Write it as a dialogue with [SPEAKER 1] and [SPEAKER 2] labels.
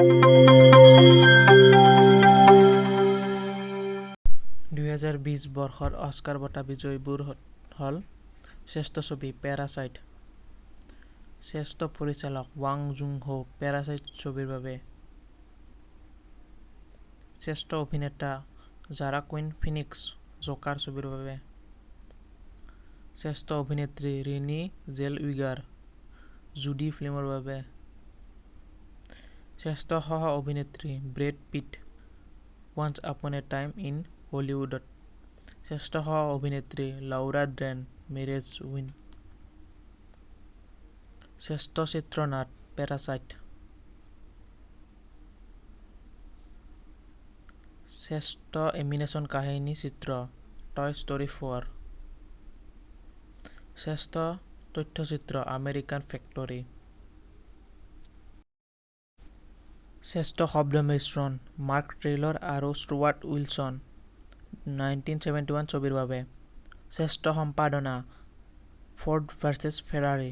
[SPEAKER 1] 2020 বৰ্ষৰ অস্কাৰ বঁটা বিজয়ীবোৰ হ'ল শ্ৰেষ্ঠ ছবি পেৰাচাইট, শ্ৰেষ্ঠ পৰিচালক ৱাং জুং-হো পেৰাচাইট ছবিৰ বাবে, শ্ৰেষ্ঠ অভিনেতা জাৰাকুইন ফিনিক্স জোকাৰ ছবিৰ বাবে, শ্ৰেষ্ঠ অভিনেত্ৰী ৰিনি জেলউইগাৰ জুডি ফিল্মৰ বাবে, শ্ৰেষ্ঠ সহ অভিনেত্ৰী ব্ৰেড পিট ওৱান্স আপন এ টাইম ইন হলিউডত, শ্ৰেষ্ঠ সহ অভিনেত্ৰী লাউৰা ডেন মেৰেজ উইন, শ্ৰেষ্ঠ চিত্ৰনাট পেৰাচাইট, শ্ৰেষ্ঠ এনিমেচন কাহিনী চিত্ৰ টয় ষ্টৰী 4, শ্ৰেষ্ঠ তথ্যচিত্ৰ আমেৰিকান ফেক্টৰী, শ্ৰেষ্ঠ শব্দ মিশ্ৰণ মাৰ্ক ট্ৰেইলৰ আৰু ষ্টুৱাৰ্ট উইলছন 1971 ছবিৰ বাবে, শ্ৰেষ্ঠ সম্পাদনা ফৰ্ড ভাৰ্চেছ ফেৰাৰী